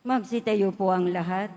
Magsitayo po ang lahat.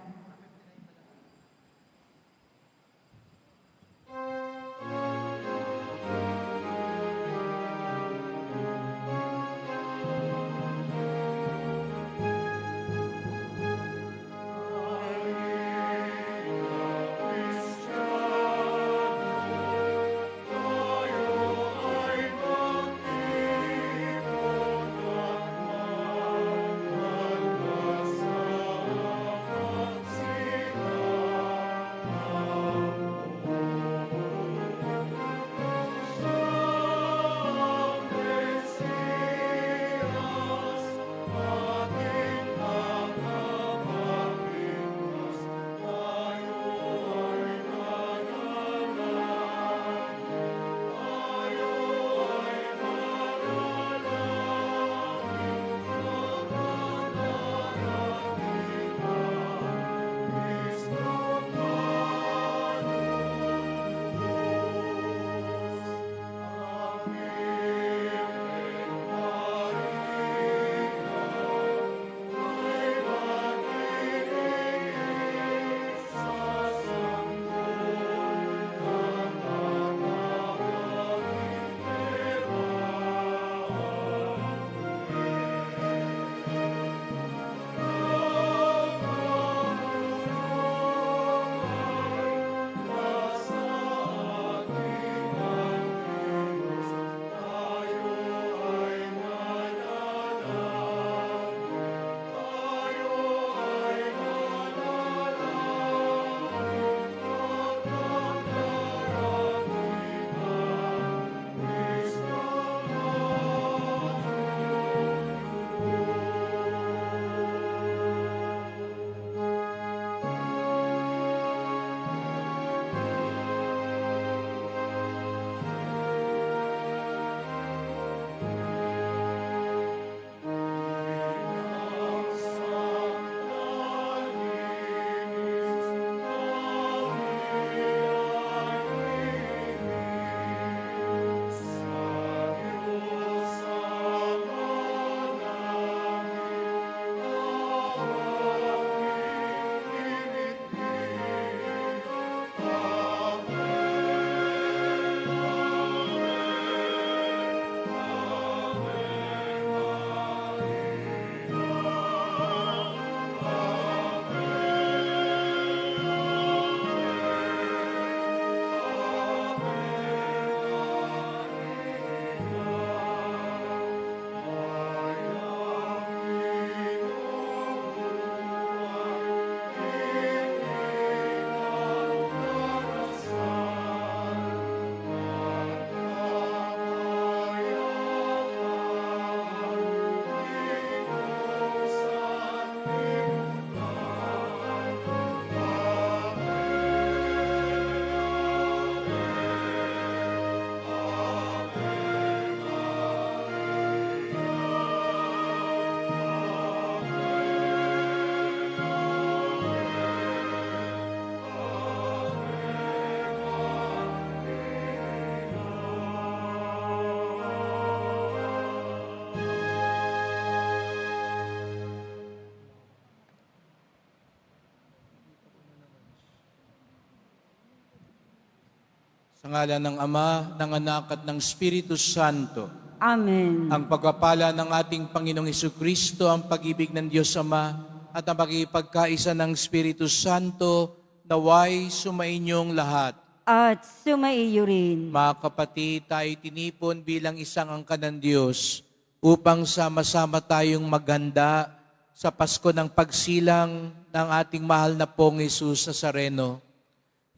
Sa ngala ng Ama, ng Anak at ng Espiritu Santo, Amen. ang pagpapala ng ating Panginoong Hesukristo, ang pag-ibig ng Diyos Ama, at ang pagkikaisa ng Espiritu Santo, naway sumainyong lahat. At sumaiyo rin. Mga kapatid, tayo tinipon bilang isang angkan ng Diyos upang sama-sama tayong maghanda sa Pasko ng pagsilang ng ating mahal na pong Jesus Nazareno.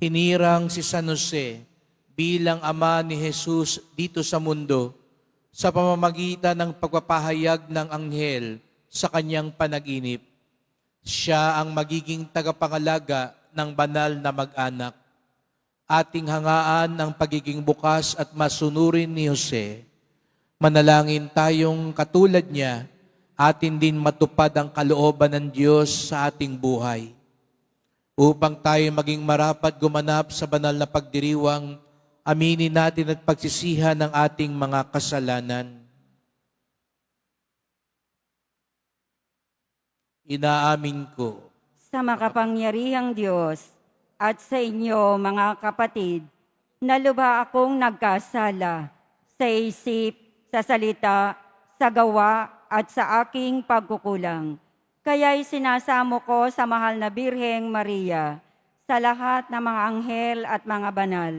Hinirang si San Jose bilang ama ni Jesus dito sa mundo sa pamamagitan ng pagpapahayag ng anghel sa kanyang panaginip. Siya ang magiging tagapangalaga ng banal na mag-anak. Ating hangaan ang pagiging bukas at masunurin ni Jose. Manalangin tayong katulad niya, atin din matupad ang kalooban ng Diyos sa ating buhay. Upang tayo maging marapat gumanap sa banal na pagdiriwang, aminin natin at pagsisihan ng ating mga kasalanan. inaamin ko sa makapangyarihang Diyos at sa inyo mga kapatid, na lubha akong nagkasala sa isip, sa salita, sa gawa at sa aking pagkukulang. Kaya'y sinasamo ko sa mahal na Birheng Maria, sa lahat ng mga anghel at mga banal,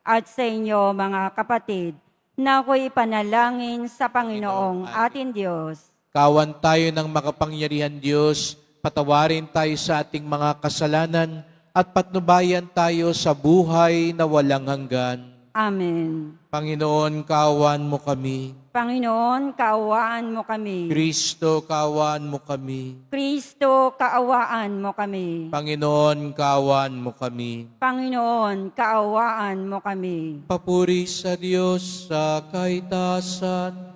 at sa inyo mga kapatid, na ako'y panalangin sa Panginoong ating Diyos. kawan tayo ng makapangyarihan Diyos, patawarin tayo sa ating mga kasalanan at patnubayan tayo sa buhay na walang hanggan. Amen. Panginoon, kawan mo kami. Panginoon, kaawaan mo kami. Kristo, kawan mo kami. Kristo, kaawaan mo kami. Panginoon, kawan mo kami. Panginoon, kaawaan mo kami. Papuri sa Diyos sa kaitasan.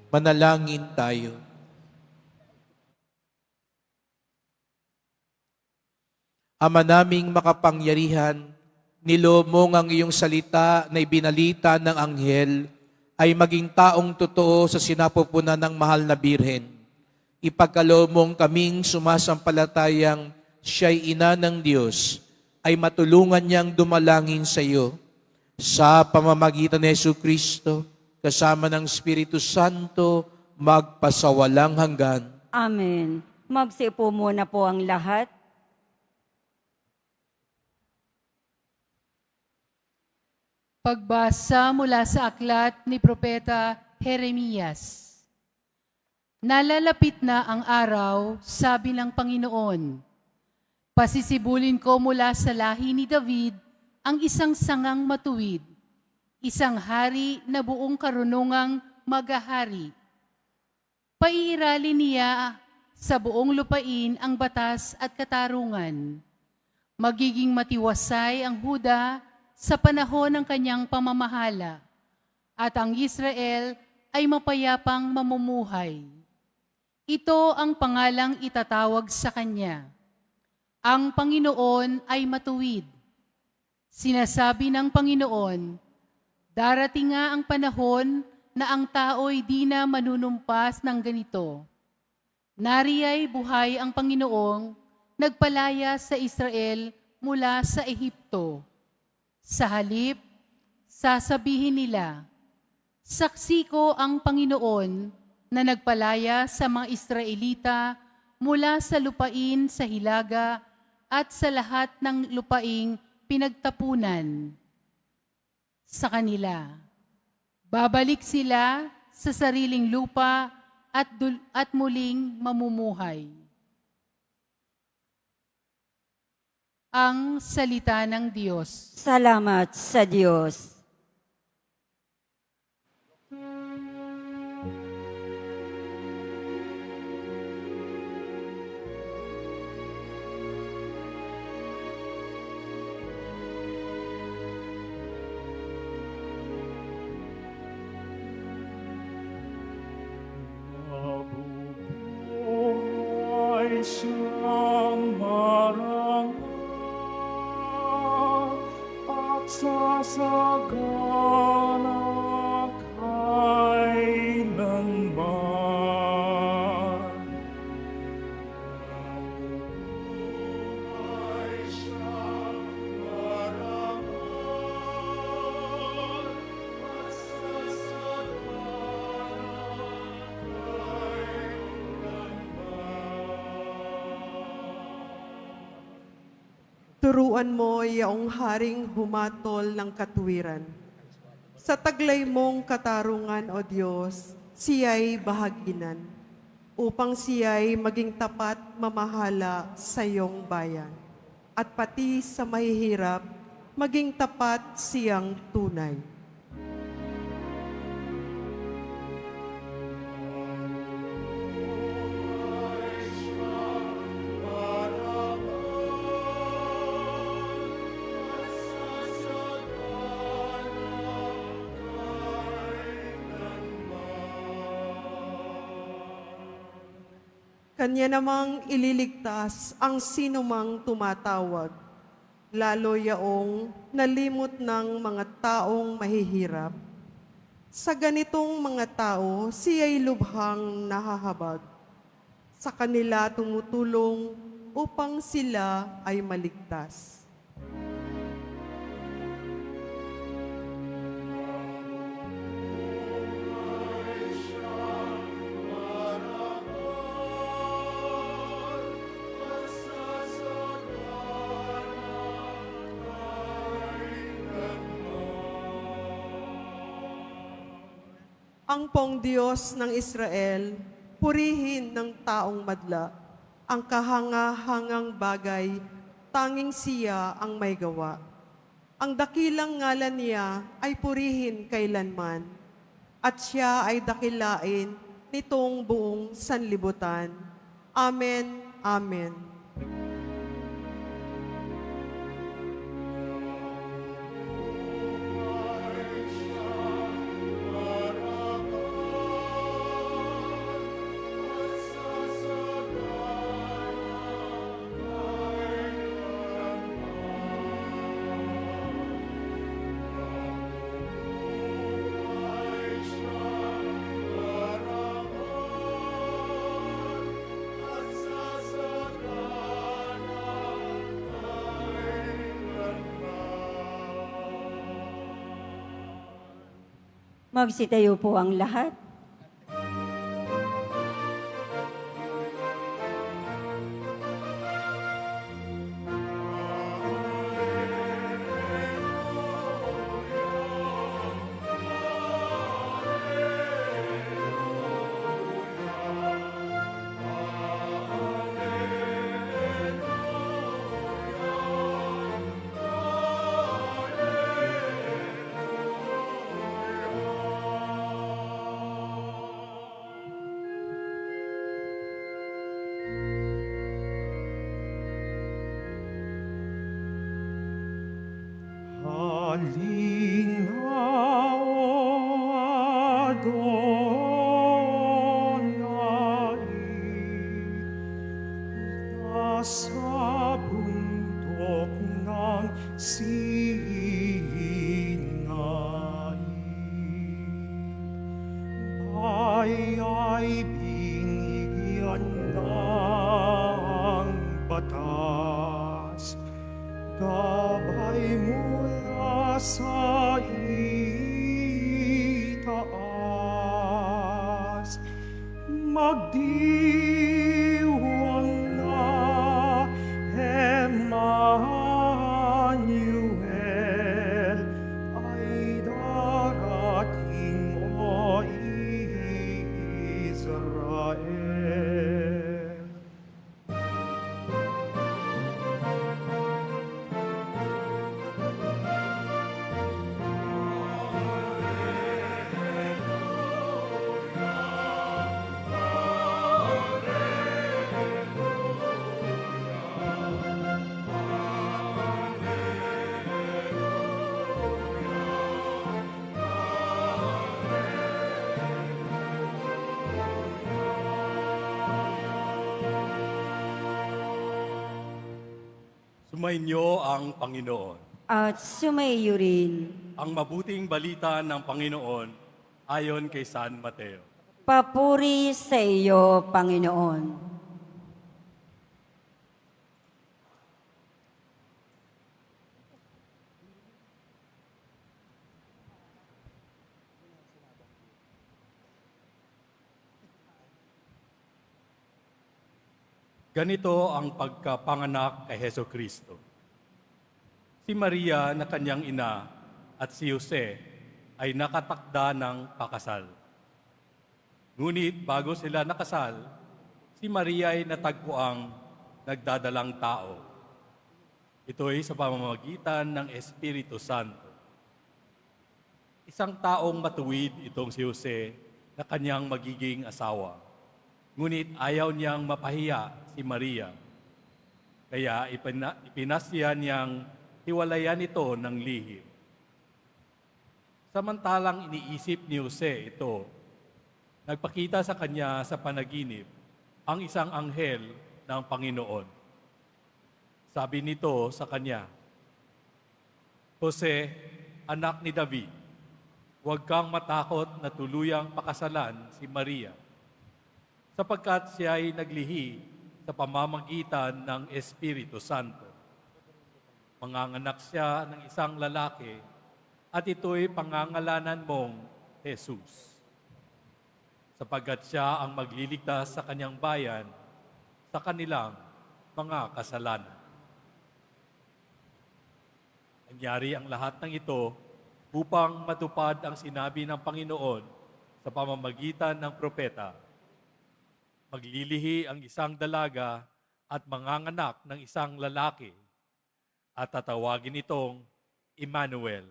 Manalangin tayo. Ama naming makapangyarihan, nilomong ang iyong salita na ibinalita ng anghel ay maging taong totoo sa sinapupunan ng mahal na Birhen. Ipagkalomong kaming sumasampalatayang siya'y ina ng Diyos, ay matulungan niyang dumalangin sa iyo sa pamamagitan ni Jesucristo, kasama ng Espiritu Santo, magpasawalang hanggan. Amen. Magsipo muna po ang lahat. Pagbasa mula sa aklat ni Propeta Jeremias. Nalalapit na ang araw, sabi ng Panginoon. Pasisibulin ko mula sa lahi ni David ang isang sangang matuwid, isang hari na buong karunungang maghahari. Paiiralin niya sa buong lupain ang batas at katarungan. Magiging matiwasay ang Huda sa panahon ng kanyang pamamahala, at ang Israel ay mapayapang mamumuhay. Ito ang pangalang itatawag sa kanya. Ang Panginoon ay matuwid. Sinasabi ng Panginoon, darating nga ang panahon na ang tao'y di na manunumpas ng ganito. Nariya'y buhay ang Panginoong nagpalaya sa Israel mula sa Ehipto. Sa halip, sasabihin nila, saksi ko ang Panginoon na nagpalaya sa mga Israelita mula sa lupain sa Hilaga at sa lahat ng lupaing pinagtapunan sa kanila. Babalik sila sa sariling lupa at muling mamumuhay. Ang salita ng Diyos. Salamat sa Diyos. Mabubuhay siyang marangal at sasagana kailanman. Mabubuhay siyang marangal at sasagana Turuan mo yaong haring humatol ng katuwiran. Sa taglay mong katarungan, O Diyos, siya'y bahaginan, upang siya'y maging tapat mamahala sa iyong bayan. At pati sa mahihirap, maging tapat siyang tunay. Kanya namang ililigtas ang sinumang tumatawag, lalo yaong nalimot ng mga taong mahihirap. Sa ganitong mga tao, siya'y lubhang nahahabag. Sa kanila tumutulong upang sila ay maligtas. Ang pong Diyos ng Israel, purihin ng taong madla, ang kahanga-hangang bagay, tanging siya ang may gawa. Ang dakilang ngalan niya ay purihin kailanman, at siya ay dakilain nitong buong sanlibutan. Amen, Amen. Magsitayo po ang lahat. Halinaw Adonai, nasa bundok ng Sinai. Ay binigyan ng batas, gabay mula sa itaas, magdiwang na Emmanuel ay darating, o Israel. Sumainyo ang Panginoon. At sumaiyo rin. Ang mabuting balita ng Panginoon ayon kay San Mateo. Papuri sa iyo, Panginoon. Ganito ang pagkapanganak kay Heso Kristo. Si Maria na kanyang ina at si Jose ay nakatakda ng pakasal. Ngunit bago sila nakasal, si Maria ay natagpuang nagdadalang tao. Ito ay sa pamamagitan ng Espiritu Santo. Isang taong matuwid itong si Jose na kanyang magiging asawa. Ngunit ayaw niyang mapahiya si Maria. Kaya ipinasya niyang hiwalayan ito ng lihim. Samantalang iniisip ni Jose ito, nagpakita sa kanya sa panaginip ang isang anghel ng Panginoon. Sabi nito sa kanya, Jose, anak ni David, huwag kang matakot na tuluyang pakasalan si Maria, sapagkat siya ay naglihi sa pamamagitan ng Espiritu Santo. Manganganak siya ng isang lalaki at ito'y pangangalanan mong Jesus, sapagkat siya ang magliligtas sa kanyang bayan sa kanilang mga kasalanan. Nangyari ang lahat ng ito upang matupad ang sinabi ng Panginoon sa pamamagitan ng propeta. Maglilihi ang isang dalaga at manganganak ng isang lalaki at tatawagin itong Emmanuel.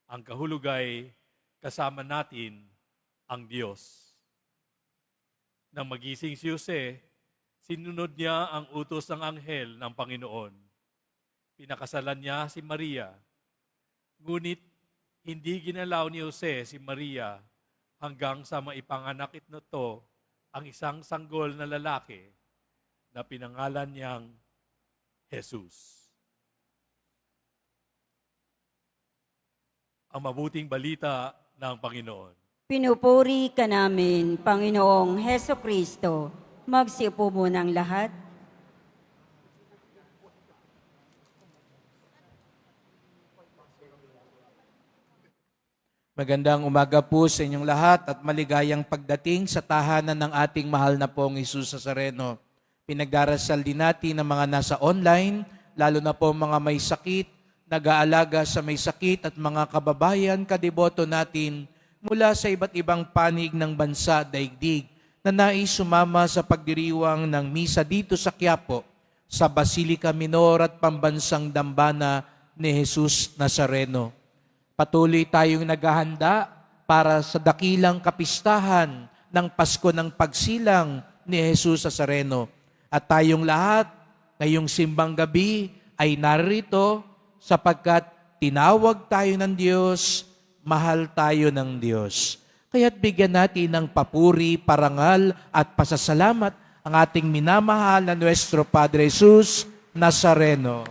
Ang kahulugay, kasama natin ang Diyos. Nang magising si Jose, sinunod niya ang utos ng anghel ng Panginoon. Pinakasalan niya si Maria, ngunit hindi ginalaw ni Jose si Maria hanggang sa maipanganak nito ang isang sanggol na lalaki na pinangalan niyang Jesus. Ang mabuting balita ng Panginoon. Pinupuri ka namin, Panginoong Heso Kristo. Magsiupo muna ang lahat. Magandang umaga po sa inyong lahat at maligayang pagdating sa tahanan ng ating mahal na pong Jesus Nazareno. Pinagdarasal din natin ang mga nasa online, lalo na po mga may sakit, nag-aalaga sa may sakit at mga kababayan, kadeboto natin mula sa iba't ibang panig ng bansa at daigdig na nais sumama sa pagdiriwang ng misa dito sa Quiapo, sa Basilica Minor at Pambansang Dambana ni Jesus Nazareno. Patuloy tayong naghahanda para sa dakilang kapistahan ng Pasko ng Pagsilang ni Jesus Nazareno. At tayong lahat ngayong simbang gabi ay narito sapagkat tinawag tayo ng Diyos, mahal tayo ng Diyos. Kaya't bigyan natin ng papuri, parangal at pasasalamat ang ating minamahal na Nuestro Padre Jesus Nazareno.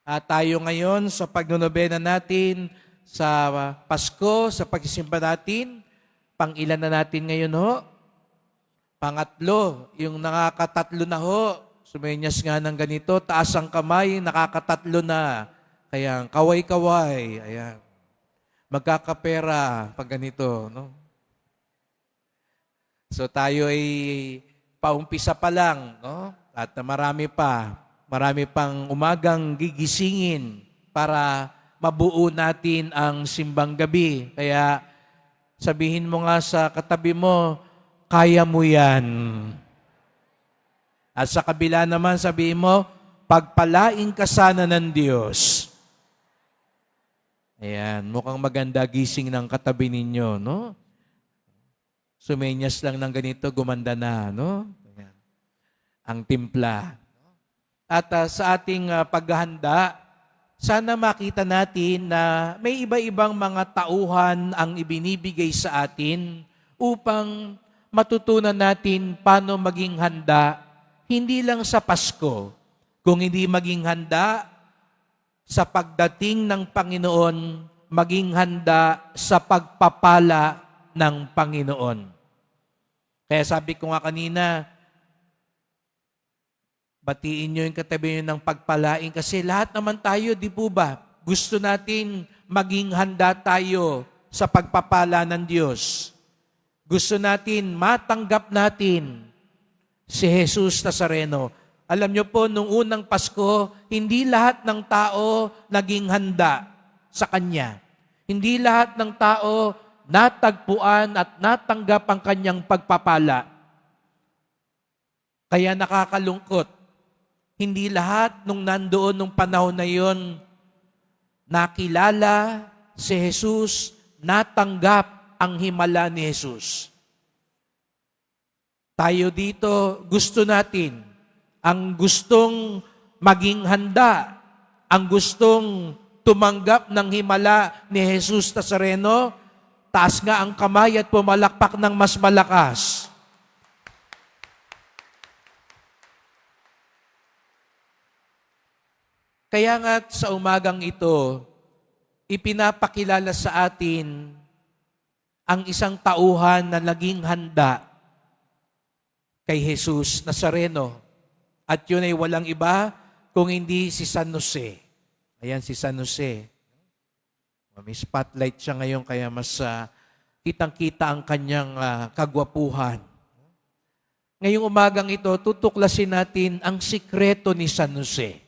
At tayo ngayon sa pagnonobena natin sa Pasko, sa pagsisimba natin, pang-ilan na natin ngayon ho? Pangatlo, yung nakakatatlo na ho. Sumenyas nga ng ganito, taas ang kamay, nakakatatlo na. Kaya kaway-kaway, ayan. Magkakapera pag ganito, no? So tayo ay paumpisa pa lang, no? At marami pang umagang gigisingin para mabuo natin ang simbang gabi. Kaya sabihin mo nga sa katabi mo, kaya mo yan. At sa kabila naman sabihin mo, pagpalain ka sana ng Diyos. Ayan, mukhang maganda gising ng katabi ninyo, no? Sumenyas lang ng ganito, gumanda na, no? Ayan. Ang timpla. At sa ating paghahanda, sana makita natin na may iba-ibang mga tauhan ang ibinibigay sa atin upang matutunan natin paano maging handa, hindi lang sa Pasko, kung hindi maging handa sa pagdating ng Panginoon, maging handa sa pagpapala ng Panginoon. Kaya sabi ko nga kanina, batiin nyo yung katabi nyo ng pagpalain kasi lahat naman tayo, di po ba? Gusto natin maging handa tayo sa pagpapala ng Diyos. Gusto natin matanggap natin si Jesus Nazareno. Alam nyo po, nung unang Pasko, hindi lahat ng tao naging handa sa Kanya. Hindi lahat ng tao natagpuan at natanggap ang Kanyang pagpapala. Kaya nakakalungkot. Hindi lahat nung nandoon nung panahon na yon nakilala si Jesus, natanggap ang himala ni Jesus. Tayo dito, gusto natin, ang gustong maging handa, ang gustong tumanggap ng himala ni Jesus Nazareno, taas nga ang kamay at pumalakpak ng mas malakas. Kaya nga sa umagang ito, ipinapakilala sa atin ang isang tauhan na naging handa kay Jesus Nazareno. At yun ay walang iba kung hindi si San Jose. Ayan si San Jose. May spotlight siya ngayon kaya mas kitang-kita ang kanyang kagwapuhan. Ngayong umagang ito, tutuklasin natin ang sikreto ni San Jose.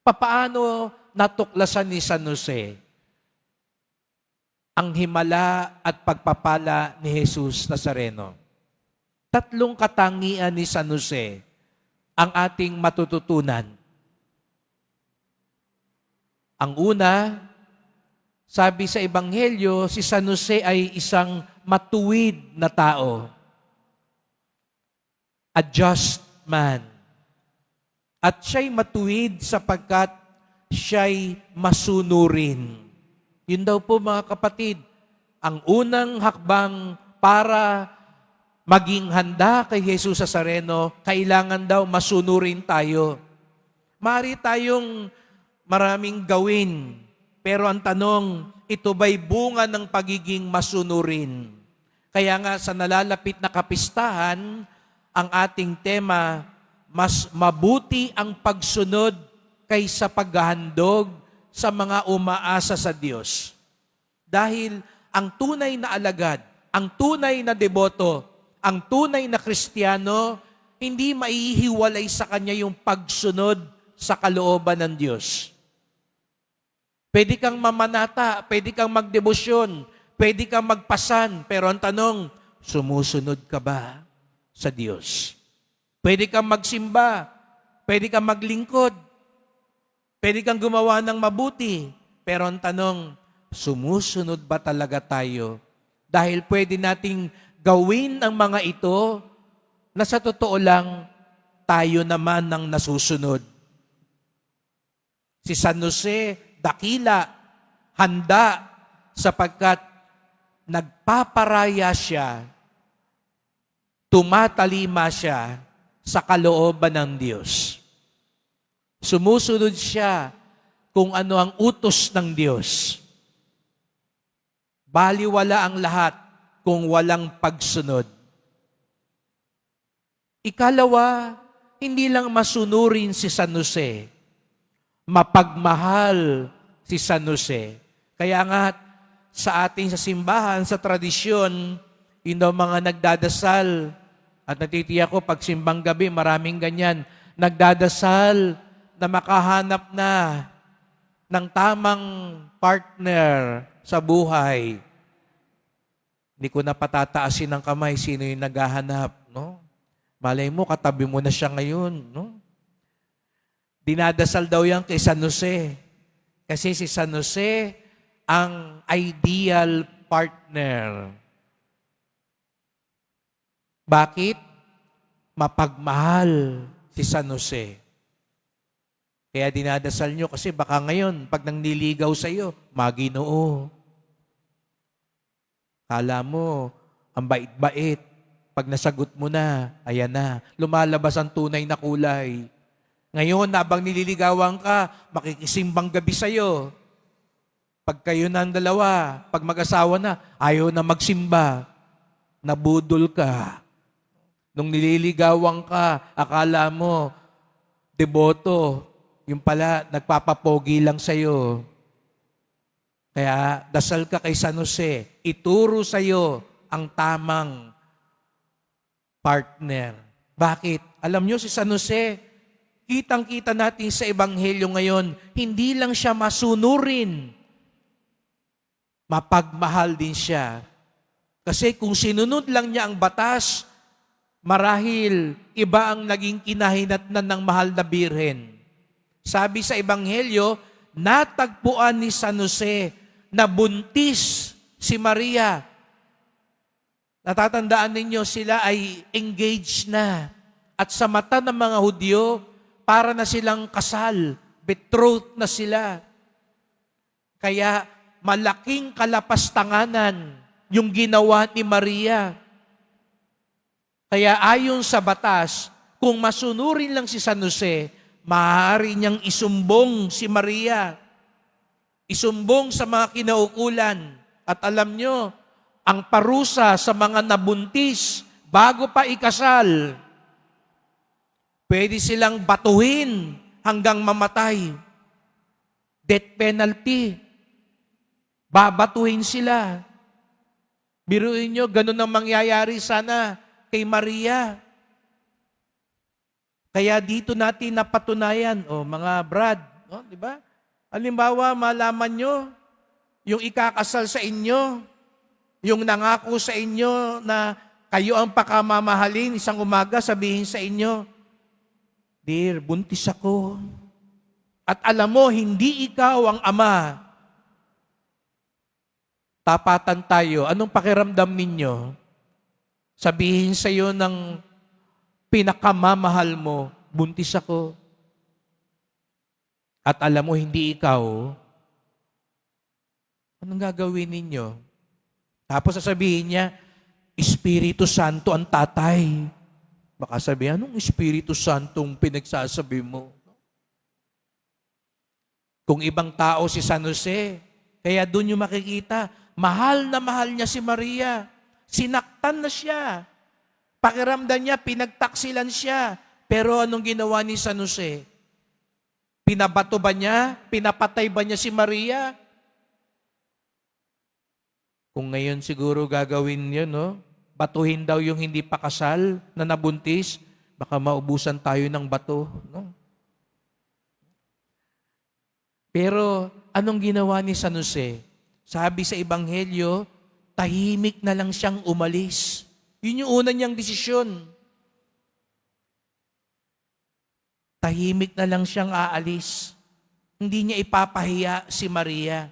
Papaano natuklasan ni San Jose ang himala at pagpapala ni Jesus Nazareno? Tatlong katangian ni San Jose ang ating matututunan. Ang una, sabi sa Ebanghelyo, si San Jose ay isang matuwid na tao. A just man. At siya'y matuwid sapagkat siya'y masunurin. Yun daw po mga kapatid, ang unang hakbang para maging handa kay Jesus Nazareno, kailangan daw masunurin tayo. Maaari tayong maraming gawin, pero ang tanong, ito ba'y bunga ng pagiging masunurin? Kaya nga sa nalalapit na kapistahan, ang ating tema, mas mabuti ang pagsunod kaysa paghahandog, sa mga umaasa sa Diyos. Dahil ang tunay na alagad, ang tunay na deboto, ang tunay na Kristiyano, hindi maihiwalay sa kanya yung pagsunod sa kalooban ng Diyos. Pwede kang mamanata, pwede kang magdebosyon, pwede kang magpasan, pero ang tanong, sumusunod ka ba sa Diyos? Pwede kang magsimba, pwede kang maglingkod, pwede kang gumawa ng mabuti, pero ang tanong, sumusunod ba talaga tayo? Dahil pwede nating gawin ang mga ito na sa totoo lang, tayo naman ang nasusunod. Si San Jose, dakila, handa, sapagkat nagpaparaya siya, tumatalima siya sa kalooban ng Diyos. Sumusunod siya kung ano ang utos ng Diyos. Baliwala ang lahat kung walang pagsunod. Ikalawa, hindi lang masunurin si San Jose, mapagmahal si San Jose. Kaya nga, sa ating sa simbahan, sa tradisyon, yun daw mga nagdadasal, at natitiyak ko, pag simbang gabi, maraming ganyan, nagdadasal na makahanap na ng tamang partner sa buhay. Hindi ko na patataasin ng kamay sino yung naghahanap, no? Malay mo, katabi mo na siya ngayon, no? Dinadasal daw yan kay San Jose. Kasi si San Jose ang ideal partner. Bakit? Mapagmahal si San Jose. Kaya dinadasal nyo kasi baka ngayon, pag nang niligaw sa iyo, Maginoo. Kala mo, ang bait-bait. Pag nasagot mo na, ayan na, lumalabas ang tunay na kulay. Ngayon, habang nililigawan ka, makikisimbang gabi sa'yo. Pag kayo ng dalawa, pag mag-asawa na, ayaw na magsimba. Nabudol ka. Nung nililigawan ka, akala mo, deboto. Yung pala, nagpapapogi lang sa'yo. Kaya, dasal ka kay San Jose. Ituro sa'yo ang tamang partner. Bakit? Alam nyo, si San Jose, kitang-kita natin sa Ebanghelyo ngayon, hindi lang siya masunurin, mapagmahal din siya. Kasi kung sinunod lang niya ang batas, marahil iba ang naging kinahinatnan ng mahal na birhen. Sabi sa Ebanghelyo, natagpuan ni San Jose na buntis si Maria. Natatandaan ninyo, sila ay engaged na. At sa mata ng mga Hudyo, para na silang kasal, betrothed na sila. Kaya malaking kalapastanganan yung ginawa ni Maria. Kaya ayon sa batas, kung masunurin lang si San Jose, maaari niyang isumbong si Maria. Isumbong sa mga kinaukulan. At alam nyo, ang parusa sa mga nabuntis bago pa ikasal, pwede silang batuhin hanggang mamatay. Death penalty. Babatuhin sila. Biruin nyo, ganun ang mangyayari sana kay Maria. Kaya dito natin napatunayan, mga brad, di ba? Halimbawa, malaman nyo, yung ikakasal sa inyo, yung nangako sa inyo na kayo ang pakamamahalin, isang umaga sabihin sa inyo, Dear, buntis ako. At alam mo, hindi ikaw ang ama. Tapatan tayo. Anong pakiramdam ninyo? Sabihin sa iyo ng pinakamamahal mo, buntis ako. At alam mo, hindi ikaw. Anong gagawin ninyo? Tapos sasabihin niya, Espiritu Santo ang tatay. Baka sabihin, anong Espiritu Santong pinagsasabi mo? Kung ibang tao si San Jose, kaya doon yung makikita, mahal na mahal niya si Maria. Sinaktan na siya. Pakiramdam niya, pinagtaksilan siya. Pero anong ginawa ni San Jose? Pinabato ba niya? Pinapatay ba niya si Maria? Kung ngayon siguro gagawin yun, no? Batuhin daw yung hindi pa kasal na nabuntis, baka maubusan tayo ng bato. No? Pero anong ginawa ni San Jose? Sabi sa Ebanghelyo, tahimik na lang siyang umalis. Yun yung una niyang desisyon. Tahimik na lang siyang aalis. Hindi niya ipapahiya si Maria.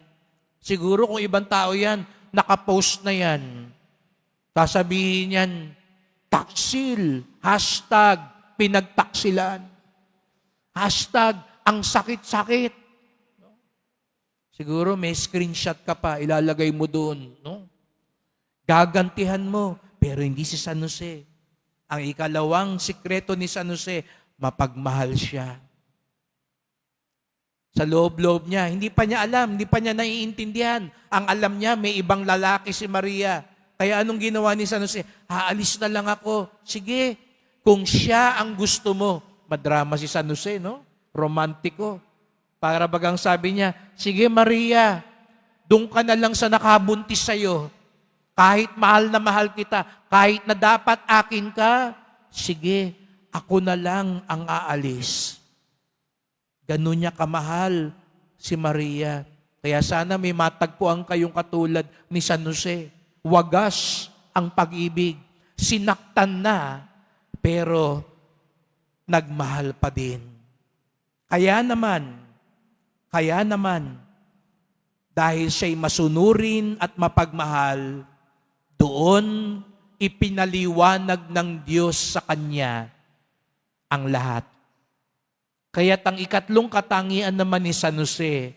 Siguro kung ibang tao yan, nakapost na yan. Sasabihin yan, taksil, hashtag, pinagtaksilan. Hashtag, ang sakit-sakit. Siguro may screenshot ka pa, ilalagay mo doon. No? Gagantihan mo, pero hindi si San Jose. Ang ikalawang sikreto ni San Jose, mapagmahal siya. Sa loob-loob niya, hindi pa niya alam, hindi pa niya naiintindihan. Ang alam niya, may ibang lalaki si Maria. Kaya anong ginawa ni San Jose? Haalis na lang ako. Sige, kung siya ang gusto mo. Madrama si San Jose, no? Romantiko. Para bagang sabi niya, sige Maria, doon ka na lang sa nakabuntis sa'yo. Kahit mahal na mahal kita, kahit na dapat akin ka, sige, ako na lang ang aalis. Ganun niya kamahal si Maria. Kaya sana may matagpuan kayong katulad ni San Jose. Wagas ang pag-ibig. Sinaktan na, pero nagmahal pa din. Kaya naman, dahil siya'y masunurin at mapagmahal, doon ipinaliwanag ng Diyos sa kanya ang lahat. Kaya't ang ikatlong katangian naman ni San Jose,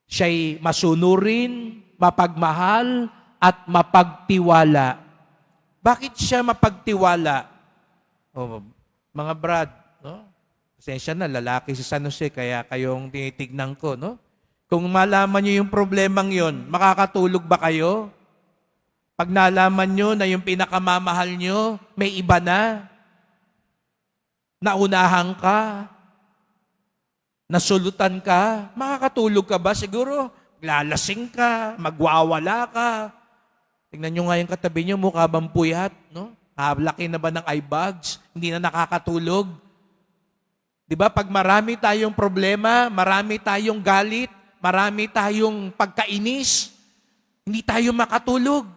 siya'y masunurin, mapagmahal, at mapagtiwala. Bakit siya mapagtiwala? Oh, mga brad, no? Pasensya na, lalaki si San Jose, kaya kayong tinitignan ko, no? Kung malaman nyo yung problemang yon, makakatulog ba kayo? Pag nalaman nyo na yung pinakamamahal nyo, may iba na, naunahan ka, nasulutan ka, makakatulog ka ba? Siguro, lalasing ka, magwawala ka. Tingnan nyo nga yung katabi nyo, mukha bang puyat, no? Laki na ba ng eye bags? Hindi na nakakatulog? Di ba, pag marami tayong problema, marami tayong galit, marami tayong pagkainis, hindi tayo makatulog.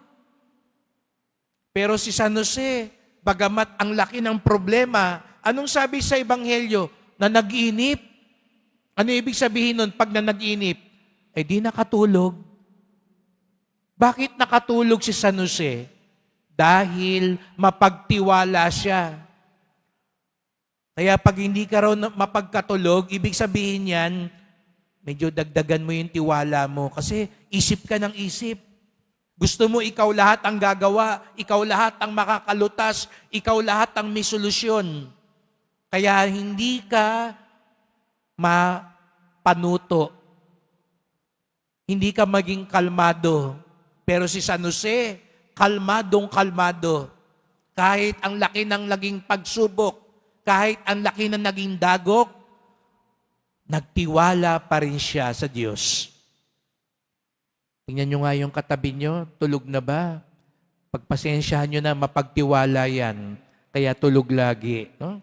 Pero si San Jose, bagamat ang laki ng problema, anong sabi sa Ebanghelyo? Na nag-iinip. Ano ibig sabihin nun pag na nag-iinip? Eh di nakatulog. Bakit nakatulog si San Jose? Dahil mapagtiwala siya. Kaya pag hindi ka raw mapagkatulog, ibig sabihin yan, medyo dagdagan mo yung tiwala mo kasi isip ka ng isip. Gusto mo ikaw lahat ang gagawa, ikaw lahat ang makakalutas, ikaw lahat ang may solusyon. Kaya hindi ka mapanuto. Hindi ka maging kalmado. Pero si San Jose, kalmadong-kalmado. Kahit ang laki ng naging pagsubok, kahit ang laki ng naging dagok, nagtiwala pa rin siya sa Diyos. Tingnan nyo nga yung katabi nyo, tulog na ba? Pagpasensyahan nyo na, mapagtiwala yan. Kaya tulog lagi. No?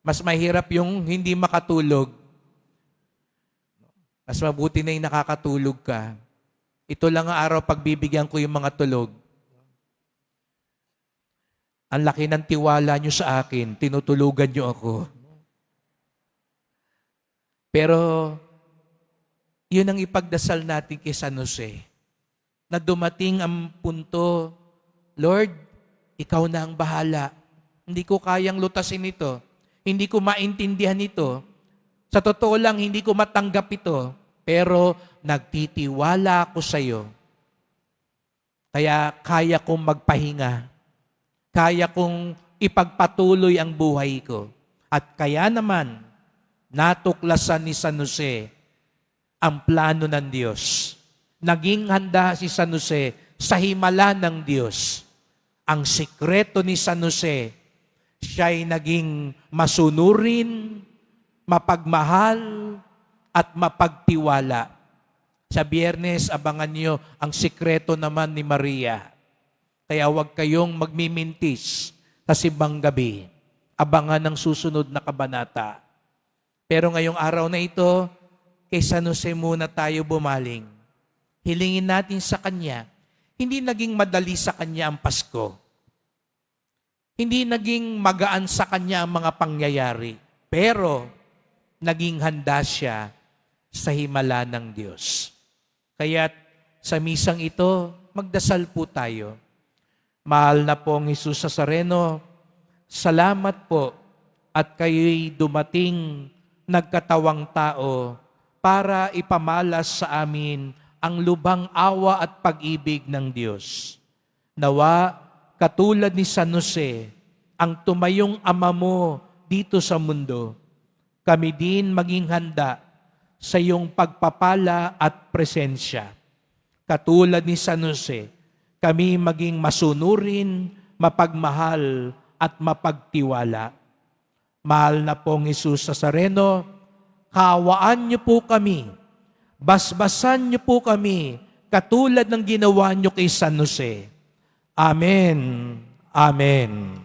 Mas mahirap yung hindi makatulog. Mas mabuti na yung nakakatulog ka. Ito lang ang araw pagbibigyan ko yung mga tulog. Ang laki ng tiwala nyo sa akin, tinutulugan nyo ako. Pero, yun ang ipagdasal natin kay San Jose. Na dumating ang punto, Lord, ikaw na ang bahala. Hindi ko kayang lutasin ito. Hindi ko maintindihan ito. Sa totoo lang, hindi ko matanggap ito. Pero, nagtitiwala ako sa iyo. Kaya, kaya kong magpahinga. Kaya kong ipagpatuloy ang buhay ko. At kaya naman, natuklasan ni San Jose ang plano ng Diyos. Naging handa si San Jose sa himala ng Diyos. Ang sikreto ni San Jose, siya'y naging masunurin, mapagmahal, at mapagtiwala. Sa Biyernes, abangan niyo ang sikreto naman ni Maria. Kaya huwag kayong magmimintis sa simbang gabi. Abangan ang susunod na kabanata. Pero ngayong araw na ito, kay San Jose muna tayo bumaling. Hilingin natin sa Kanya. Hindi naging madali sa Kanya ang Pasko. Hindi naging magaan sa Kanya ang mga pangyayari. Pero, naging handa siya sa himala ng Diyos. Kaya't sa misang ito, magdasal po tayo. Mahal na pong Jesus Nazareno, salamat po at kayo'y dumating nagkatawang tao para ipamalas sa amin ang lubhang awa at pag-ibig ng Diyos. Nawa, katulad ni San Jose, ang tumayong ama mo dito sa mundo, kami din maging handa sa iyong pagpapala at presensya. Katulad ni San Jose, kami maging masunurin, mapagmahal at mapagtiwala. Mahal na pong Jesus Nazareno, kaawaan niyo po kami, basbasan niyo po kami, katulad ng ginawa niyo kay San Jose. Amen. Amen.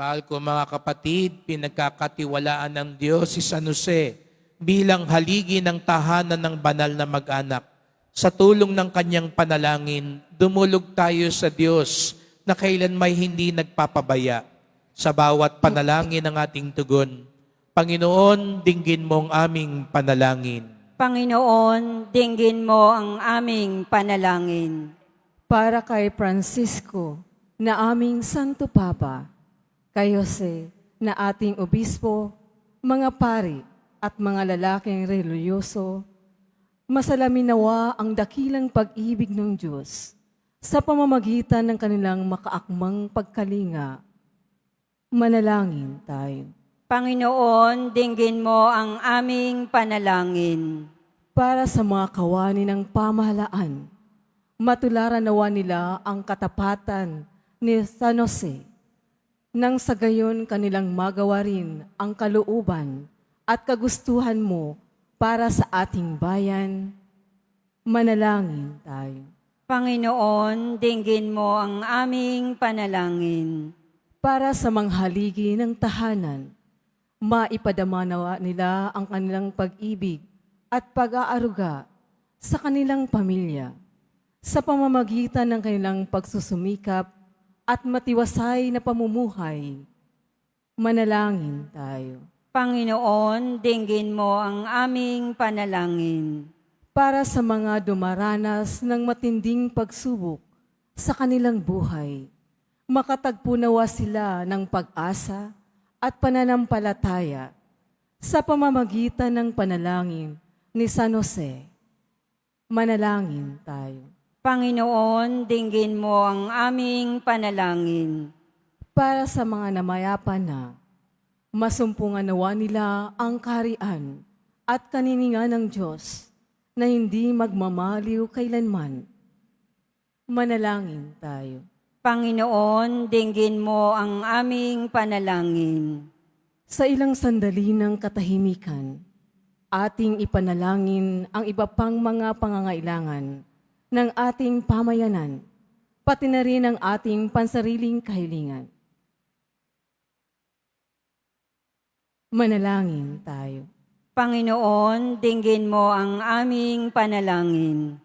Mahal ko mga kapatid, pinagkakatiwalaan ng Diyos si San Jose bilang haligi ng tahanan ng banal na mag-anak. Sa tulong ng kanyang panalangin, dumulog tayo sa Diyos na kailan may hindi nagpapabaya. Sa bawat panalangin ng ating tugon, Panginoon, dinggin mo ang aming panalangin. Panginoon, dinggin mo ang aming panalangin. Para kay Francisco na aming Santo Papa, kay Jose na ating obispo, mga pari at mga lalaking reliyoso, masalamin nawa ang dakilang pag-ibig ng Diyos sa pamamagitan ng kanilang makaakmang pagkalinga. Manalangin tayo. Panginoon, dinggin mo ang aming panalangin. Para sa mga kawani ng pamahalaan, matularan nawa nila ang katapatan ni San Jose, nang sa gayon kanilang magawa rin ang kalooban at kagustuhan mo para sa ating bayan. Manalangin tayo. Panginoon, dinggin mo ang aming panalangin. Para sa manghaligi ng tahanan, maipadama nawa nila ang kanilang pag-ibig at pag-aaruga sa kanilang pamilya sa pamamagitan ng kanilang pagsusumikap at matiwasay na pamumuhay. Manalangin tayo. Panginoon, dinggin mo ang aming panalangin. Para sa mga dumaranas ng matinding pagsubok sa kanilang buhay, makatagpo nawa sila ng pag-asa at pananampalataya sa pamamagitan ng panalangin ni San Jose. Manalangin tayo. Panginoon, dinggin mo ang aming panalangin. Para sa mga namayapa na, masumpungan nawa nila ang kaharian at kaniningan ng Diyos na hindi magmamaliw kailanman. Manalangin tayo. Panginoon, dinggin mo ang aming panalangin. Sa ilang sandali ng katahimikan, ating ipanalangin ang iba pang mga pangangailangan ng ating pamayanan, pati na rin ang ating pansariling kahilingan. Manalangin tayo. Panginoon, dinggin mo ang aming panalangin.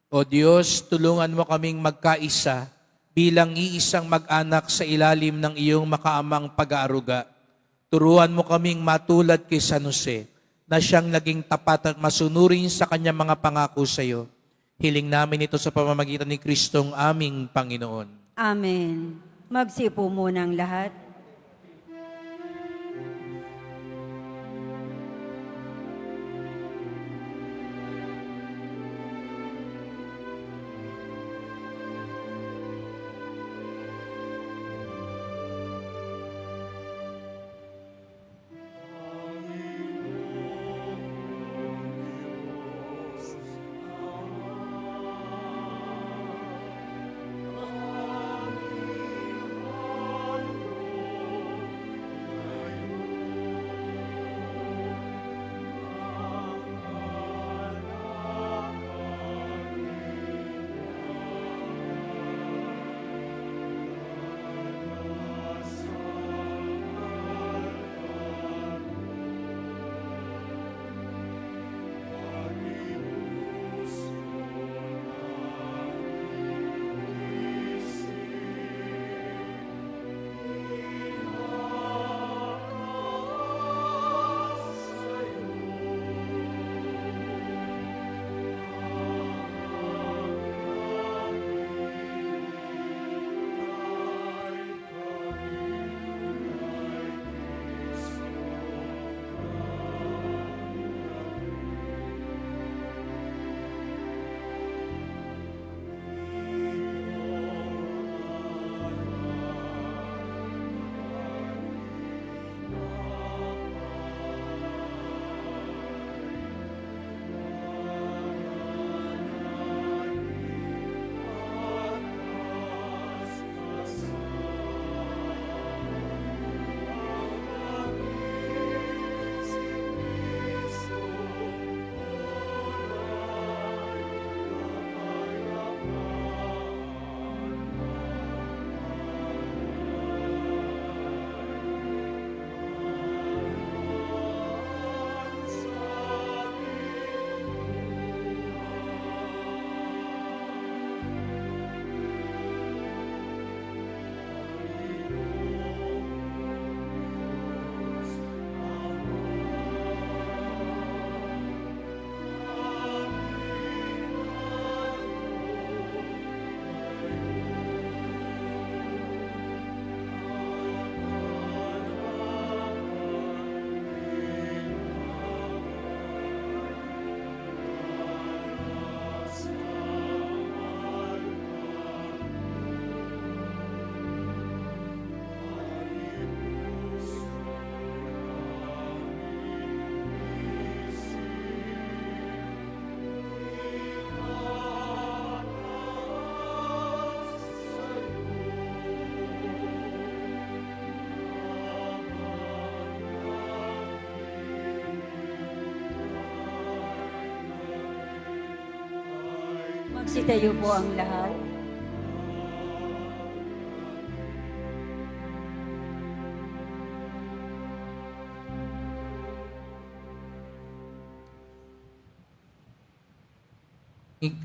O Diyos, tulungan mo kaming magkaisa bilang iisang mag-anak sa ilalim ng iyong makaamang pag-aaruga. Turuan mo kaming matulad kay San Jose na siyang naging tapat at masunurin sa kanyang mga pangako sa iyo. Hiling namin ito sa pamamagitan ni Kristong aming Panginoon. Amen. Magsipo muna ang lahat. Magsitayo po ang lahat.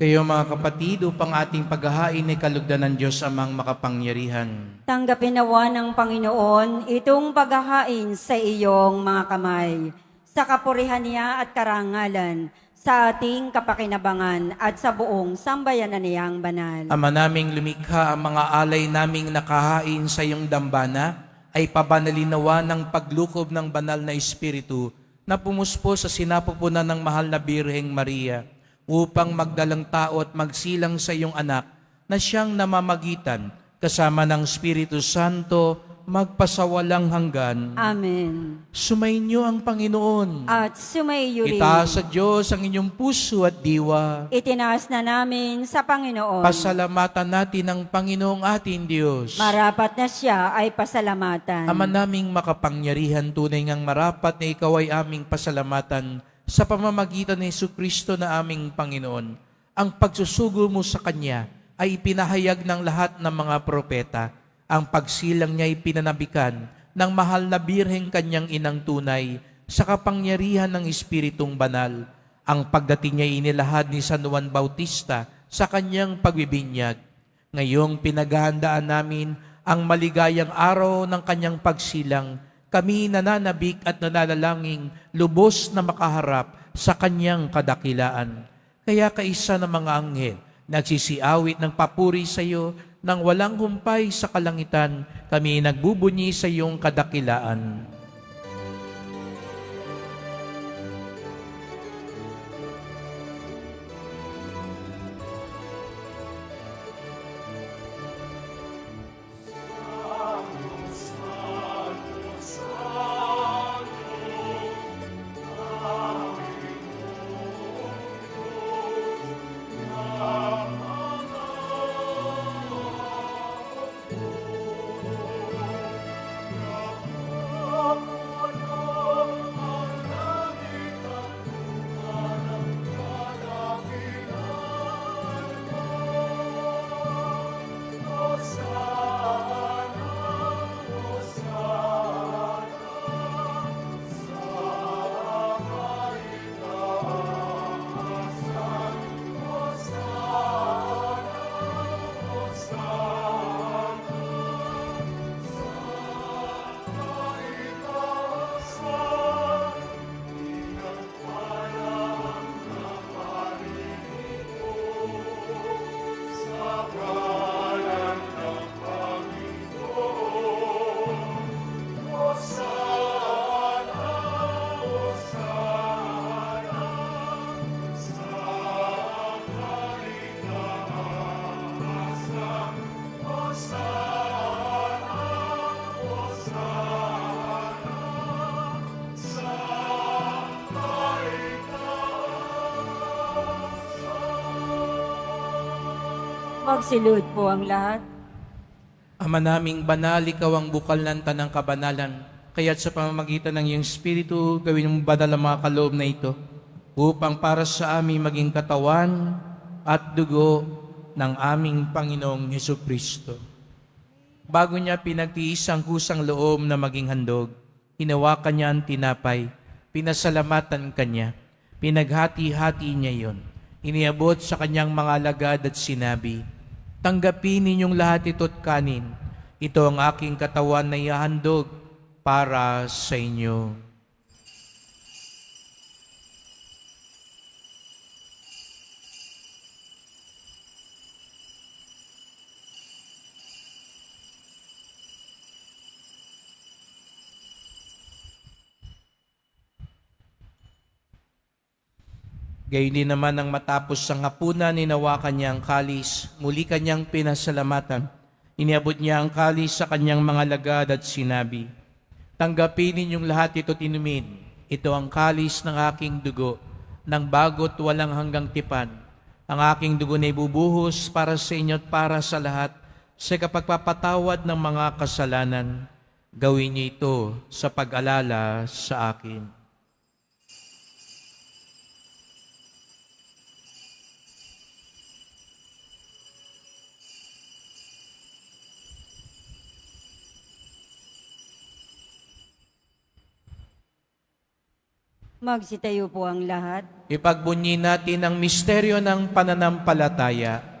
Kayo mga kapatid, upang ating paghahain ay kalugdan ng Diyos amang makapangyarihan. Tanggapin nawa ng Panginoon itong paghahain sa iyong mga kamay, sa kapurihan niya at karangalan, sa ating kapakinabangan at sa buong sambayanan niyang banal. Ama naming lumikha, ang mga alay naming nakahain sa iyong dambana ay pabanalinawa ng paglukob ng banal na Espiritu na pumuspo sa sinapupunan ng mahal na Birheng Maria upang magdalang tao at magsilang sa iyong anak na siyang namamagitan kasama ng Espiritu Santo magpasawalang hanggan. Amen. Sumainyo ang Panginoon. At sumaiyo rin. Itaas sa Diyos ang inyong puso at diwa. Itinaas na namin sa Panginoon. Pasalamatan natin ang Panginoong ating Diyos. Marapat na siya ay pasalamatan. Ama naming makapangyarihan, tunay ngang marapat na ikaw ay aming pasalamatan sa pamamagitan ni Jesucristo na aming Panginoon. Ang pagsusugo mo sa Kanya ay ipinahayag ng lahat ng mga propeta. Ang pagsilang niya ay pinanabikan ng mahal na Birheng Kanyang inang tunay sa kapangyarihan ng Espiritong Banal. Ang pagdating niya ay inilahad ni San Juan Bautista sa kanyang pagbibinyag. Ngayong pinaghahandaan namin ang maligayang araw ng kanyang pagsilang, kami nananabik at nananalangin lubos na makaharap sa kanyang kadakilaan. Kaya kaisa ng mga anghel, nagsisiawit ng papuri sa iyo, nang walang humpay sa kalangitan, kami nagbubunyi sa iyong kadakilaan. Magsilud po ang lahat. Ama naming banal, ikaw ang bukal ng tanang kabanalan. Kaya't sa pamamagitan ng iyong Espiritu, gawin mo banal ang mga kaloob na ito, upang para sa amin maging katawan at dugo ng aming Panginoong Hesukristo. Bago niya pinagtiis ang kusang loob na maging handog, hinawakan niya ang tinapay, pinasalamatan kanya, pinaghati-hati niya yon. Iniabot sa kanyang mga alagad at sinabi, "Tanggapin ninyong lahat ito't kanin. Ito ang aking katawan na ihahandog para sa inyo." Gayon din naman nang matapos ang hapunan, ninawakan niya ang kalis, muli kanyang pinasalamatan. Iniabot niya ang kalis sa kanyang mga lagad at sinabi, "Tanggapin ninyong lahat ito't inumin. Ito ang kalis ng aking dugo, ng bago't walang hanggang tipan. Ang aking dugo na ibubuhos para sa inyo at para sa lahat, sa kapagpapatawad ng mga kasalanan. Gawin niyo ito sa pag-alala sa akin." Magsitayo po ang lahat. Ipagbunyi natin ang misteryo ng pananampalataya.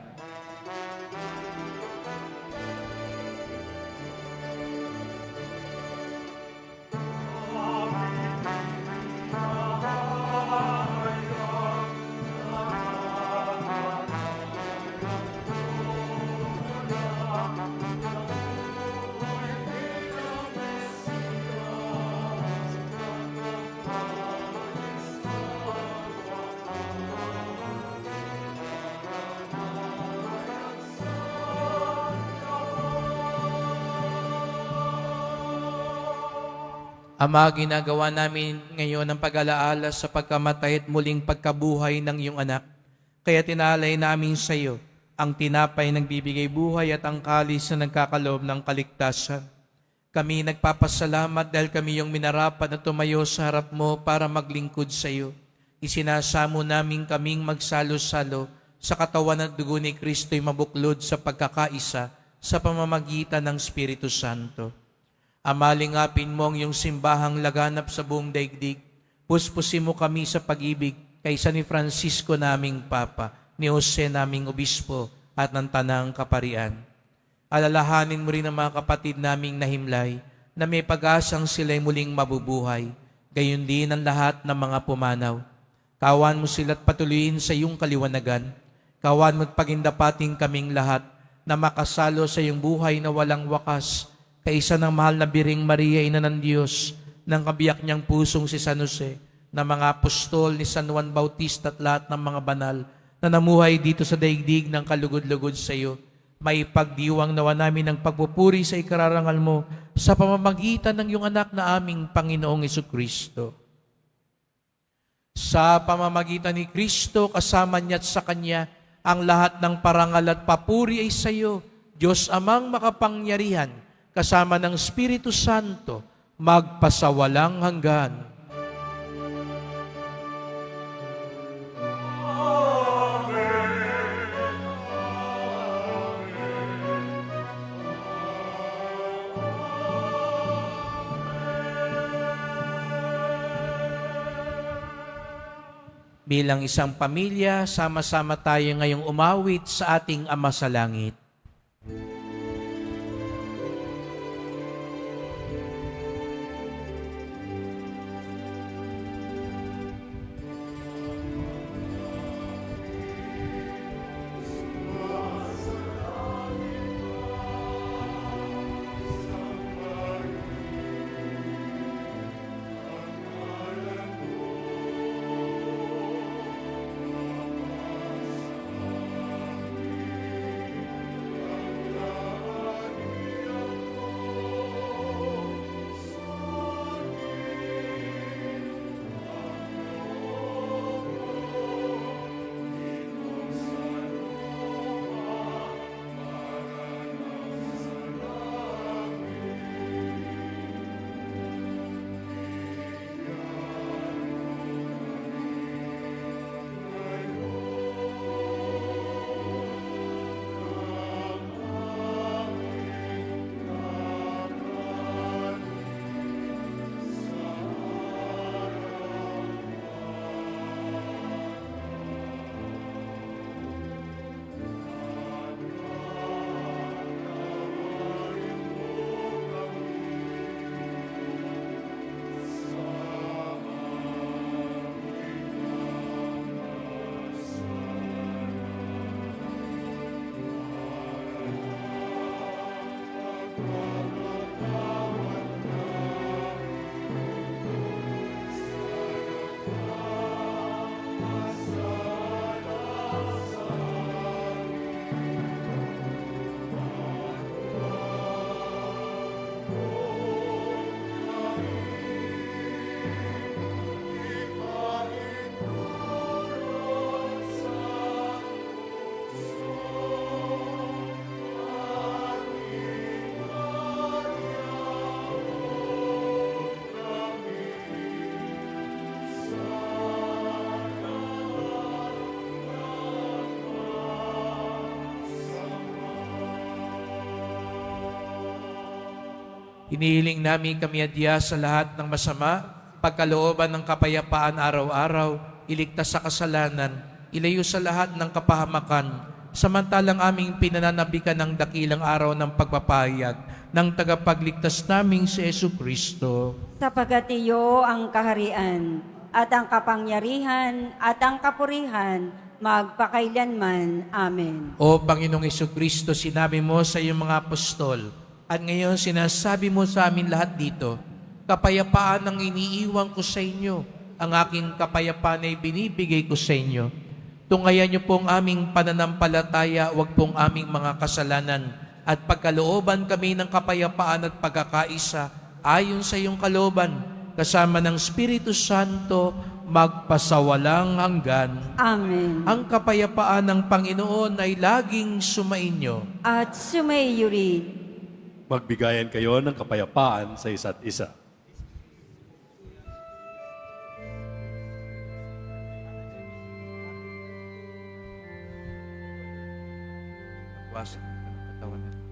Ama, ginagawa namin ngayon ang pag-alaala sa pagkamatay at muling pagkabuhay ng iyong anak. Kaya tinalay namin sa iyo ang tinapay ng bibigay buhay at ang kalis na nagkakaloob ng kaligtasan. Kami nagpapasalamat dahil kami yung minarapat na tumayo sa harap mo para maglingkod sa iyo. Isinasamo namin kaming magsalo-salo sa katawan at dugo ni Kristo'y mabuklod sa pagkakaisa sa pamamagitan ng Espiritu Santo. Amalingapin mo ang iyong simbahang laganap sa buong daigdig. Puspusin mo kami sa pag-ibig kaysa ni Francisco naming Papa, ni Jose naming Obispo at ng Tanang Kaparian. Alalahanin mo rin ang mga kapatid naming nahimlay na may pag-asang sila'y muling mabubuhay. Gayon din ang lahat ng mga pumanaw. Kawan mo sila't patuloyin sa iyong kaliwanagan. Kawan mo't pagindapating kaming lahat na makasalo sa iyong buhay na walang wakas, kaisa ng mahal na Biring Maria, Ina ng Diyos, ng kabiyak niyang pusong si San Jose, ng mga apostol ni San Juan Bautista at lahat ng mga banal na namuhay dito sa daigdig ng kalugod-lugod sa iyo. May pagdiwang nawa namin ng pagpupuri sa ikararangal mo sa pamamagitan ng iyong anak na aming Panginoong Jesucristo. Sa pamamagitan ni Kristo, kasama niya at sa Kanya, ang lahat ng parangal at papuri ay sa iyo, Diyos Amang makapangyarihan, kasama ng Espiritu Santo, magpasawalang hanggan. Bilang isang pamilya, sama-sama tayo ngayong umawit sa ating Ama sa Langit. Hinihiling namin kami adya sa lahat ng masama, pagkalooban ng kapayapaan araw-araw, iligtas sa kasalanan, ilayo sa lahat ng kapahamakan, samantalang aming pinananabikan ng dakilang araw ng pagpapahayag ng tagapagligtas naming si Yesu Kristo. Sapagat iyo ang kaharian at ang kapangyarihan at ang kapurihan magpakailanman. Amen. O Panginoong Yesu Kristo, sinabi mo sa iyong mga apostol, at ngayon sinasabi mo sa amin lahat dito, kapayapaan ang iniiwan ko sa inyo, ang aking kapayapaan ay binibigay ko sa inyo. Tungayan niyo pong aming pananampalataya, wag pong aming mga kasalanan, at pagkalooban kami ng kapayapaan at pagkakaisa, ayon sa iyong kalooban, kasama ng Espiritu Santo, magpasawalang hanggan. Amen. Ang kapayapaan ng Panginoon ay laging sumainyo. At sumayo rin. Magbigayan kayo ng kapayapaan sa isa't isa. Wasak ng katawan natin.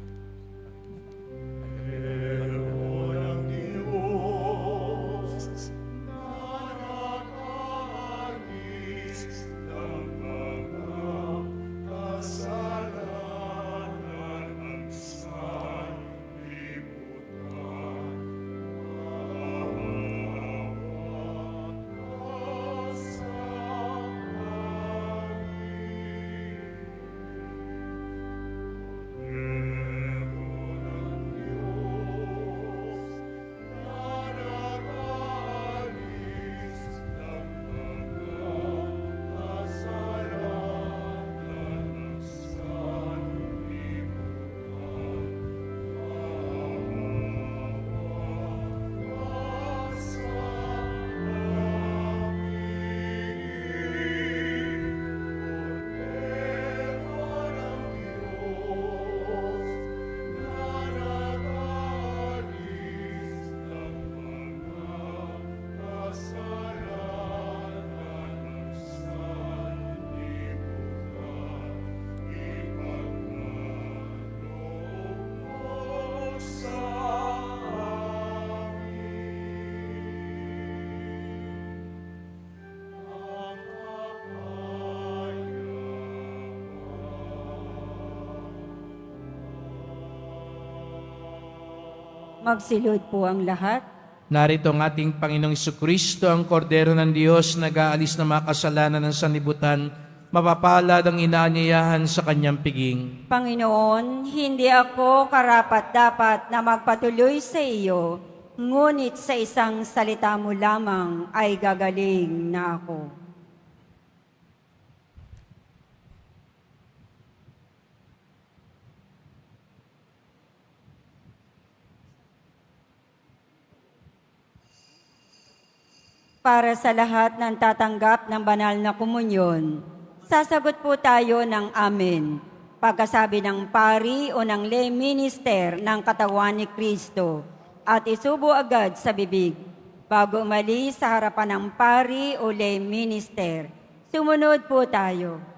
Magsilod po ang lahat. Narito ang ating Panginoong Kristo, ang kordero ng Diyos, nag-aalis ng mga kasalanan ng sanlibutan, mapapalad ang inaanyayahan sa kanyang piging. Panginoon, hindi ako karapat-dapat na magpatuloy sa iyo, ngunit sa isang salita mo lamang ay gagaling na ako. Para sa lahat ng tatanggap ng banal na komunyon, sasagot po tayo ng amen. Pagkasabi ng pari o ng lay minister ng katawan ni Kristo at isubo agad sa bibig bago umalis sa harapan ng pari o lay minister. Sumunod po tayo.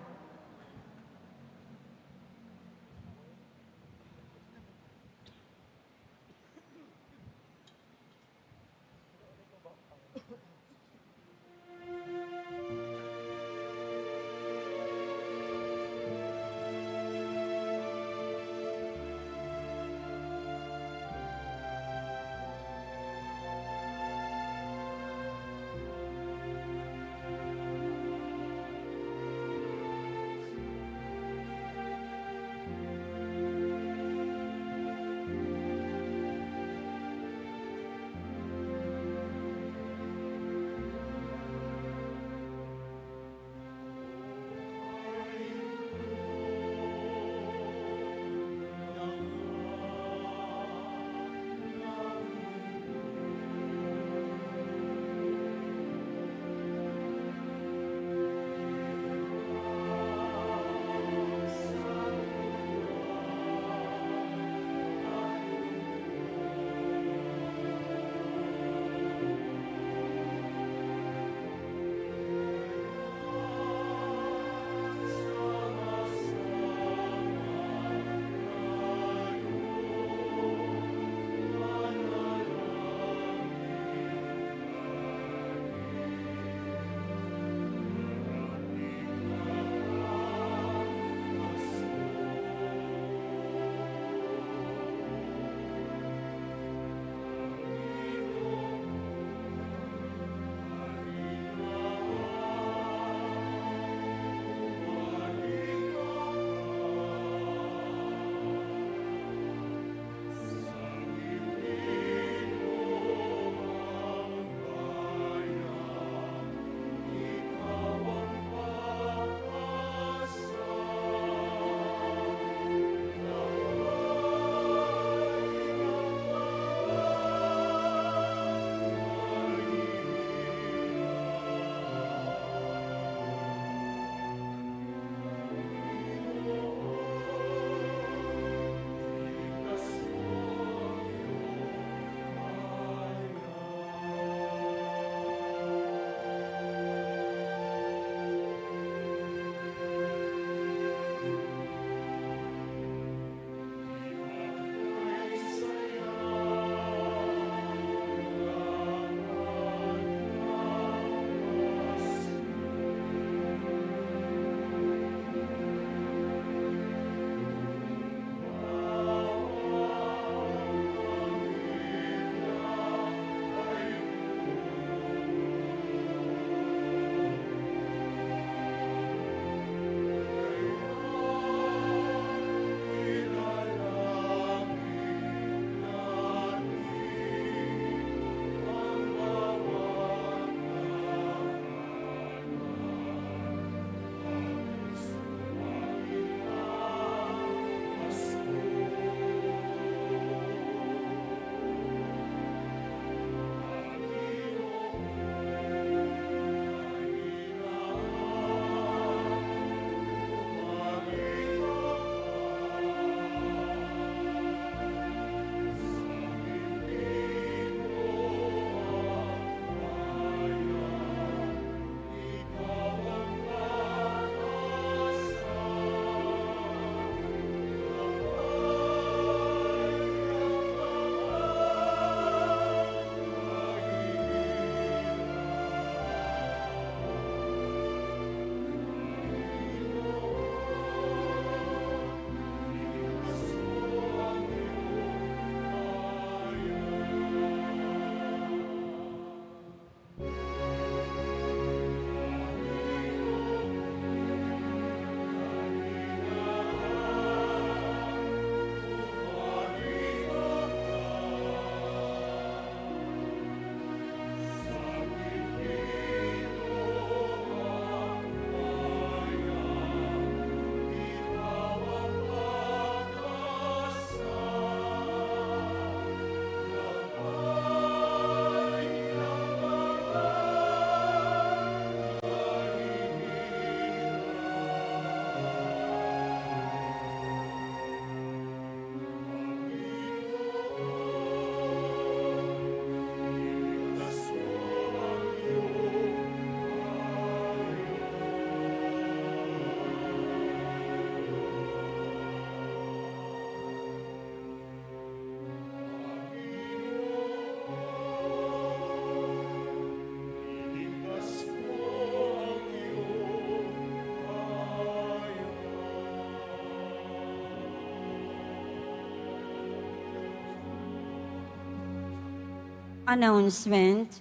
Announcement.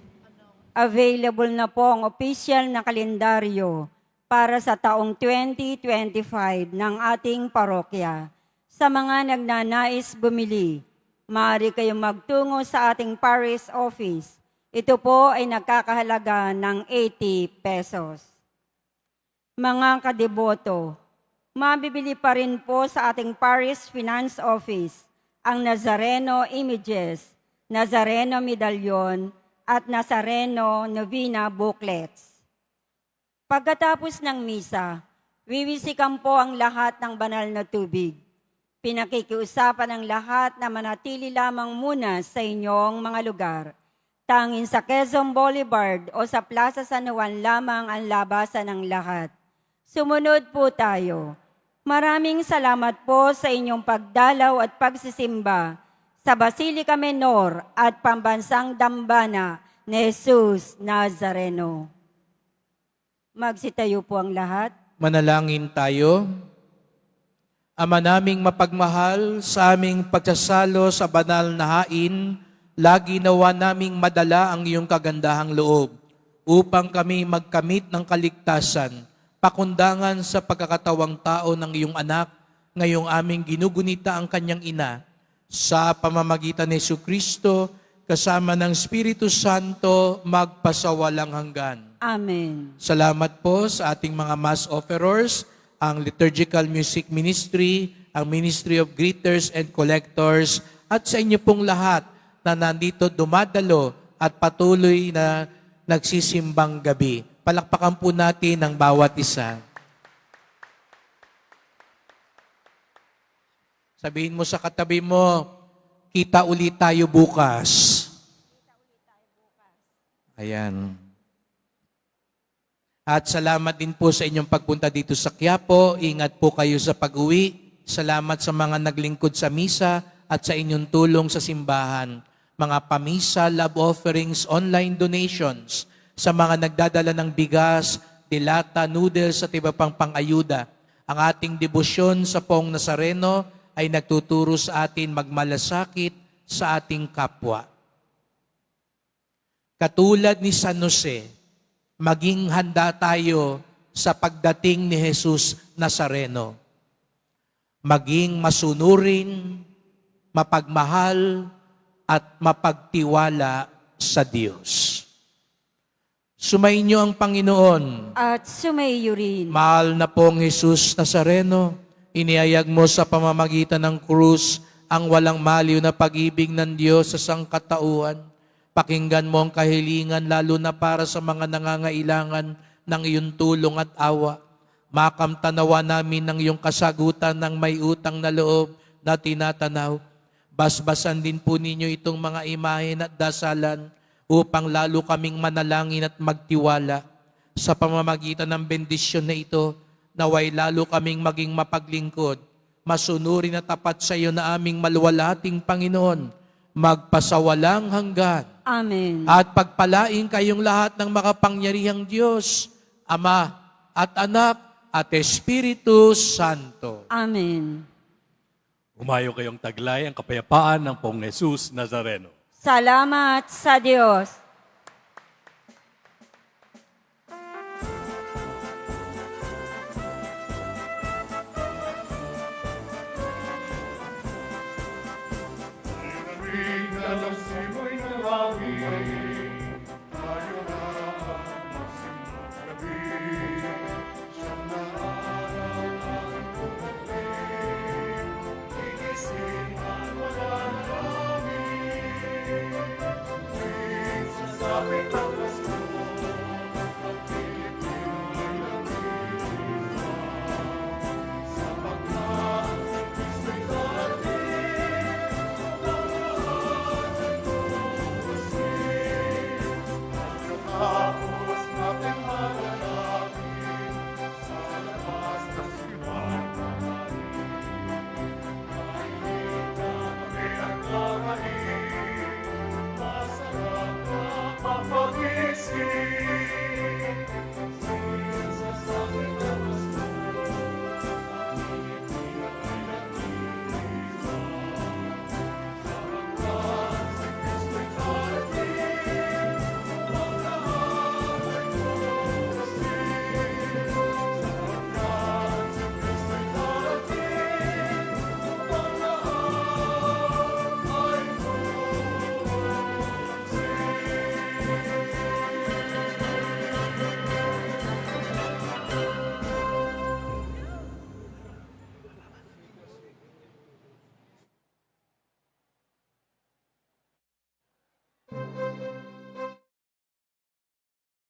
Available na po ang official na kalendaryo para sa taong 2025 ng ating parokya. Sa mga nagnanais bumili, maaari kayong magtungo sa ating parish office. Ito po ay nagkakahalaga ng 80 pesos. Mga kadeboto, mabibili pa rin po sa ating parish finance office ang Nazareno images, Nazareno medalyon, at Nazareno novena booklets. Pagkatapos ng misa, wiwisikan po ang lahat ng banal na tubig. Pinakikiusapan ng lahat na manatili lamang muna sa inyong mga lugar. Tanging sa Quezon Boulevard o sa Plaza San Juan lamang ang labasan ng lahat. Sumunod po tayo. Maraming salamat po sa inyong pagdalaw at pagsisimba sa Basilica Menor at Pambansang Dambana ni Jesus Nazareno. Magsitayo po ang lahat. Manalangin tayo. Ama naming mapagmahal, sa aming pagsasalo sa banal na hain, lagi nawa naming madala ang iyong kagandahang loob upang kami magkamit ng kaligtasan, pakundangan sa pagkakatawang tao ng iyong anak, ngayong aming ginugunita ang kanyang ina, sa pamamagitan ni Jesucristo, kasama ng Espiritu Santo, magpasawalang hanggan. Amen. Salamat po sa ating mga mass offerers, ang Liturgical Music Ministry, ang Ministry of Greeters and Collectors, at sa inyo pong lahat na nandito dumadalo at patuloy na nagsisimbang gabi. Palakpakan po natin ang bawat isa. Sabihin mo sa katabi mo, kita ulit tayo bukas. Ayan. At salamat din po sa inyong pagpunta dito sa Quiapo. Ingat po kayo sa pag-uwi. Salamat sa mga naglingkod sa misa at sa inyong tulong sa simbahan. Mga pamisa, love offerings, online donations, sa mga nagdadala ng bigas, dilata, noodles at iba pang pang-ayuda. Ang ating debosyon sa Poong Nazareno ay nagtuturo sa atin magmalasakit sa ating kapwa. Katulad ni San Jose, maging handa tayo sa pagdating ni Jesus Nazareno. Maging masunurin, mapagmahal, at mapagtiwala sa Diyos. Sumainyo ang Panginoon. At sumaiyo rin. Mahal na pong Jesus Nazareno, inihayag mo sa pamamagitan ng krus ang walang maliw na pag-ibig ng Diyos sa sangkatauhan. Pakinggan mo ang kahilingan lalo na para sa mga nangangailangan ng iyong tulong at awa. Makamtanawa namin ng iyong kasagutan ng may utang na loob na tinatanaw. Basbasan din po ninyo itong mga imahen at dasalan upang lalo kaming manalangin at magtiwala. Sa pamamagitan ng bendisyon na ito, naway lalo kaming maging mapaglingkod, masunurin at tapat sa iyo na aming maluwalhating Panginoon, magpasawalang hanggan. Amen. At pagpalain kayong lahat ng makapangyarihang Diyos, Ama at Anak at Espiritu Santo. Amen. Umayo kayong taglay ang kapayapaan ng Poong Jesus Nazareno. Salamat sa Diyos. Sa